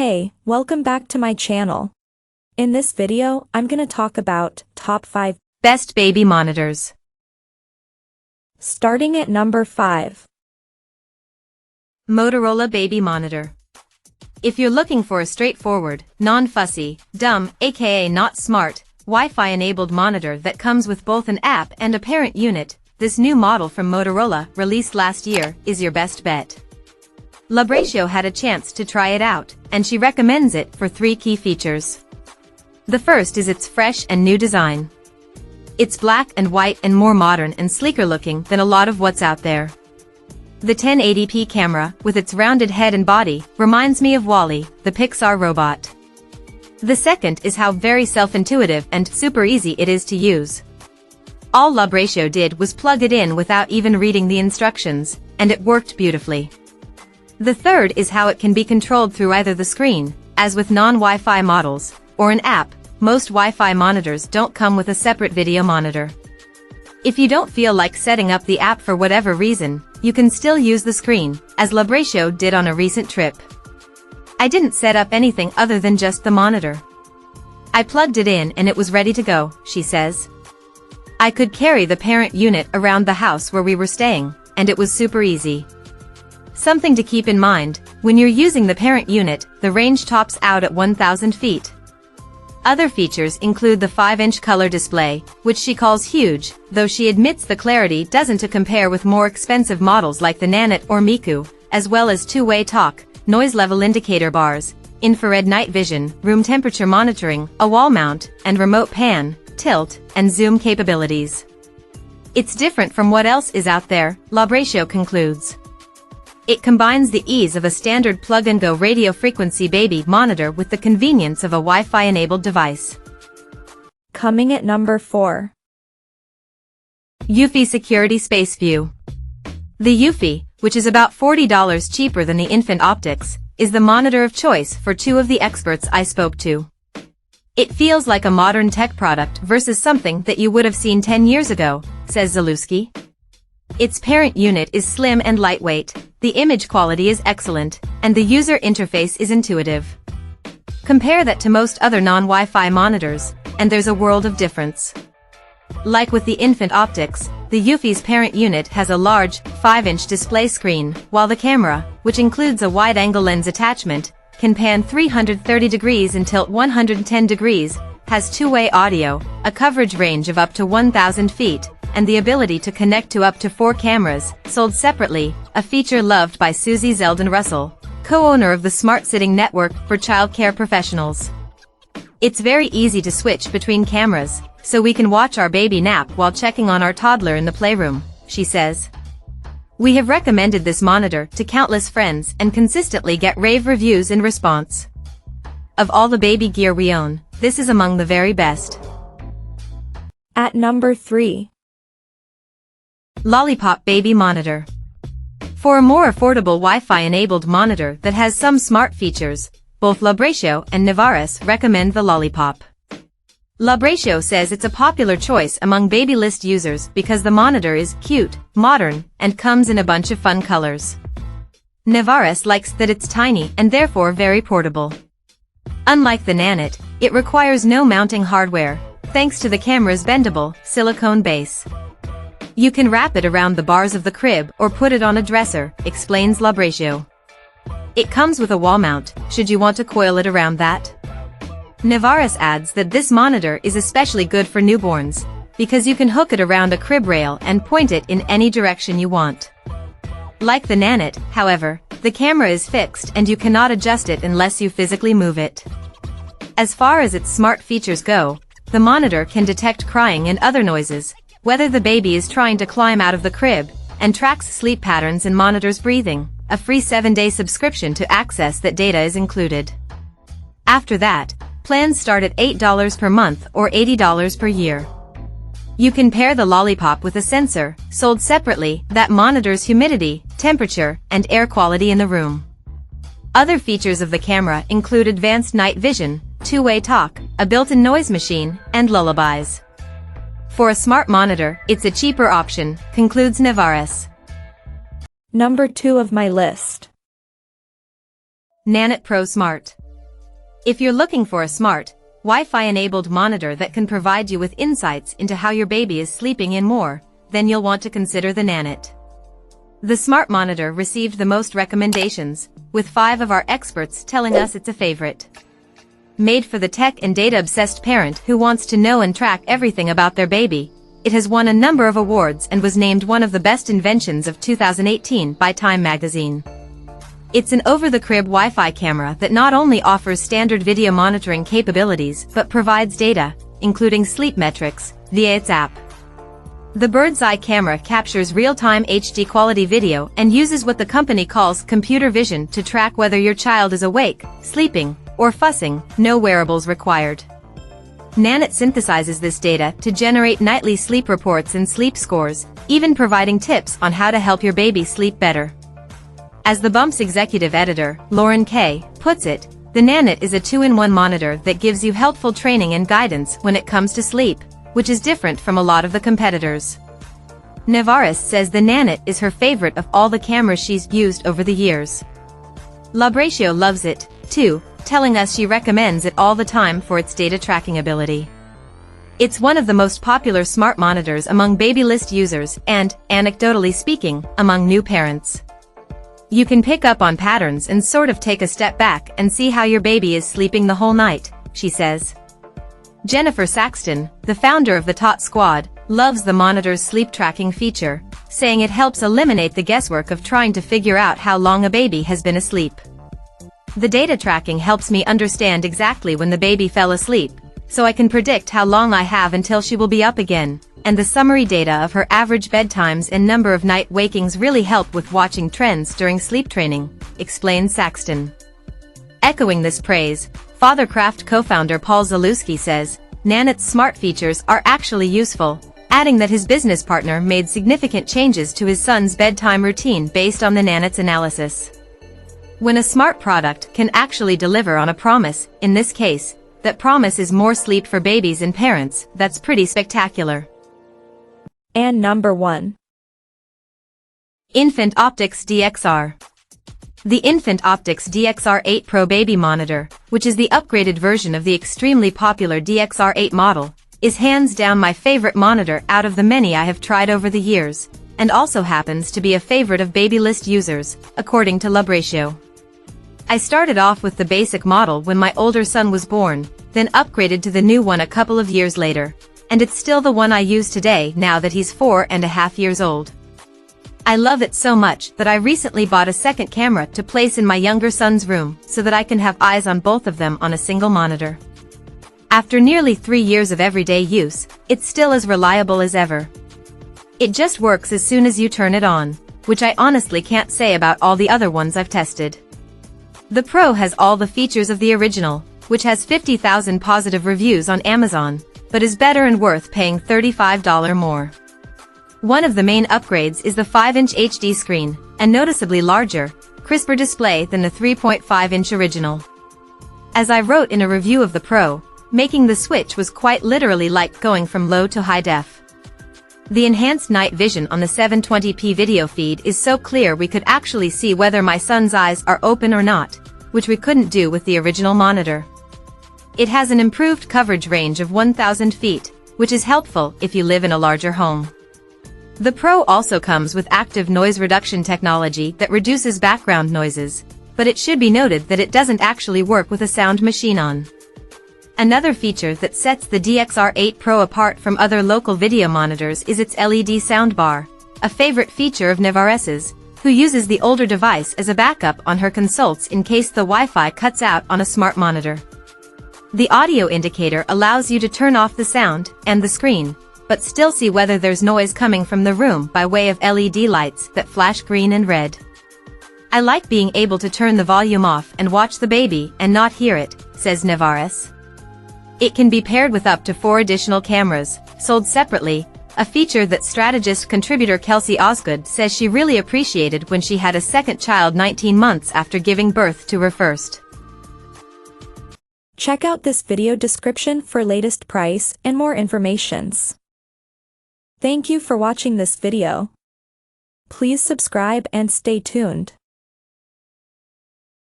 Hey, welcome back to my channel. In this video, I'm gonna talk about top 5 best baby monitors. Starting at number 5. Motorola Baby Monitor. If you're looking for a straightforward, non-fussy, dumb, aka not smart, Wi-Fi enabled monitor that comes with both an app and a parent unit, this new model from Motorola, released last year, is your best bet. Lollipop had a chance to try it out, and she recommends it for 3 key features. The first is its fresh and new design. It's black and white and more modern and sleeker looking than a lot of what's out there. The 1080p camera, with its rounded head and body, reminds me of Wall-E, the Pixar robot. The second is how very self-intuitive and super easy it is to use. All Lollipop did was plug it in without even reading the instructions, and it worked beautifully. The third is how it can be controlled through either the screen, as with non-Wi-Fi models, or an app. Most Wi-Fi monitors don't come with a separate video monitor. If you don't feel like setting up the app for whatever reason, you can still use the screen, as Lollipop did on a recent trip. I didn't set up anything other than just the monitor. I plugged it in and it was ready to go, she says. I could carry the parent unit around the house where we were staying, and it was super easy. Something to keep in mind, when you're using the parent unit, the range tops out at 1,000 feet. Other features include the 5-inch color display, which she calls huge, though she admits the clarity doesn't compare with more expensive models like the Nanit or Miku, as well as two-way talk, noise level indicator bars, infrared night vision, room temperature monitoring, a wall mount, and remote pan, tilt, and zoom capabilities. It's different from what else is out there, Lollipop concludes. It combines the ease of a standard plug-and-go radio frequency baby monitor with the convenience of a Wi-Fi enabled device. Coming at number 4. Eufy Security Spaceview. The Eufy, which is about $40 cheaper than the Infant Optics, is the monitor of choice for 2 of the experts I spoke to. It feels like a modern tech product versus something that you would have seen 10 years ago, says Zalewski. Its parent unit is slim and lightweight, the image quality is excellent, and the user interface is intuitive. Compare that to most other non-Wi-Fi monitors, and there's a world of difference. Like with the Infant Optics, the Eufy's parent unit has a large, 5-inch display screen, while the camera, which includes a wide-angle lens attachment, can pan 330 degrees and tilt 110 degrees, has two-way audio, a coverage range of up to 1,000 feet, and the ability to connect to up to 4 cameras, sold separately, a feature loved by Susie Zeldin-Russell, co-owner of the Smart Sitting Network for childcare professionals. It's very easy to switch between cameras, so we can watch our baby nap while checking on our toddler in the playroom, she says. We have recommended this monitor to countless friends and consistently get rave reviews in response. Of all the baby gear we own, this is among the very best. At number 3. Lollipop Baby Monitor. For a more affordable Wi-Fi enabled monitor that has some smart features, both Lollipop and Nanit recommend the Lollipop. Lollipop says it's a popular choice among baby list users because the monitor is cute, modern, and comes in a bunch of fun colors. Nanit likes that it's tiny and therefore very portable. Unlike the Nanit, it requires no mounting hardware, thanks to the camera's bendable, silicone base. You can wrap it around the bars of the crib or put it on a dresser, explains Lollipop. It comes with a wall mount, should you want to coil it around that. Nanit adds that this monitor is especially good for newborns, because you can hook it around a crib rail and point it in any direction you want. Like the Nanit, however, the camera is fixed and you cannot adjust it unless you physically move it. As far as its smart features go, the monitor can detect crying and other noises, whether the baby is trying to climb out of the crib, and tracks sleep patterns and monitors breathing. A free 7-day subscription to access that data is included. After that, plans start at $8 per month or $80 per year. You can pair the Lollipop with a sensor, sold separately, that monitors humidity, temperature, and air quality in the room. Other features of the camera include advanced night vision, two-way talk, a built-in noise machine, and lullabies. For a smart monitor, it's a cheaper option, concludes Nanit. Number 2 of my list. Nanit Pro Smart. If you're looking for a smart, Wi-Fi enabled monitor that can provide you with insights into how your baby is sleeping and more, then you'll want to consider the Nanit. The smart monitor received the most recommendations, with 5 of our experts telling us it's a favorite. Made for the tech and data-obsessed parent who wants to know and track everything about their baby, it has won a number of awards and was named one of the best inventions of 2018 by Time magazine. It's an over-the-crib Wi-Fi camera that not only offers standard video monitoring capabilities but provides data, including sleep metrics, via its app. The bird's eye camera captures real-time HD quality video and uses what the company calls computer vision to track whether your child is awake, sleeping, or fussing, no wearables required. Nanit synthesizes this data to generate nightly sleep reports and sleep scores, even providing tips on how to help your baby sleep better. As the Bump's executive editor, Lauren Kay, puts it, the Nanit is a 2-in-1 monitor that gives you helpful training and guidance when it comes to sleep, which is different from a lot of the competitors. Nevares says the Nanit is her favorite of all the cameras she's used over the years. Lollipop loves it, too, telling us she recommends it all the time for its data tracking ability. It's one of the most popular smart monitors among babylist users and, anecdotally speaking, among new parents. You can pick up on patterns and sort of take a step back and see how your baby is sleeping the whole night, she says. Jennifer Saxton, the founder of the Tot Squad, loves the monitor's sleep tracking feature, saying it helps eliminate the guesswork of trying to figure out how long a baby has been asleep. The data tracking helps me understand exactly when the baby fell asleep, so I can predict how long I have until she will be up again, and the summary data of her average bedtimes and number of night wakings really help with watching trends during sleep training, explains Saxton. Echoing this praise, Fathercraft co-founder Paul Zalewski says, Nanit's smart features are actually useful, adding that his business partner made significant changes to his son's bedtime routine based on the Nanit's analysis. When a smart product can actually deliver on a promise, in this case, that promise is more sleep for babies and parents, that's pretty spectacular. And number 1. Infant Optics DXR. The Infant Optics DXR8 Pro Baby Monitor, which is the upgraded version of the extremely popular DXR8 model, is hands down my favorite monitor out of the many I have tried over the years, and also happens to be a favorite of babylist users, according to Lollipop. I started off with the basic model when my older son was born, then upgraded to the new one a couple of years later, and it's still the one I use today now that he's 4.5 years old. I love it so much that I recently bought a second camera to place in my younger son's room so that I can have eyes on both of them on a single monitor. After nearly 3 years of everyday use, it's still as reliable as ever. It just works as soon as you turn it on, which I honestly can't say about all the other ones I've tested. The Pro has all the features of the original, which has 50,000 positive reviews on Amazon, but is better and worth paying $35 more. One of the main upgrades is the 5-inch HD screen, a noticeably larger, crisper display than the 3.5-inch original. As I wrote in a review of the Pro, making the switch was quite literally like going from low to high def. The enhanced night vision on the 720p video feed is so clear we could actually see whether my son's eyes are open or not, which we couldn't do with the original monitor. It has an improved coverage range of 1,000 feet, which is helpful if you live in a larger home. The Pro also comes with active noise reduction technology that reduces background noises, but it should be noted that it doesn't actually work with a sound machine on. Another feature that sets the DXR8 Pro apart from other local video monitors is its LED soundbar, a favorite feature of Nevares's, who uses the older device as a backup on her consults in case the Wi-Fi cuts out on a smart monitor. The audio indicator allows you to turn off the sound and the screen, but still see whether there's noise coming from the room by way of LED lights that flash green and red. I like being able to turn the volume off and watch the baby and not hear it, says Nevares. It can be paired with up to 4 additional cameras, sold separately, a feature that strategist contributor Kelsey Osgood says she really appreciated when she had a second child 19 months after giving birth to her first. Check out this video description for latest price and more informations. Thank you for watching this video. Please subscribe and stay tuned.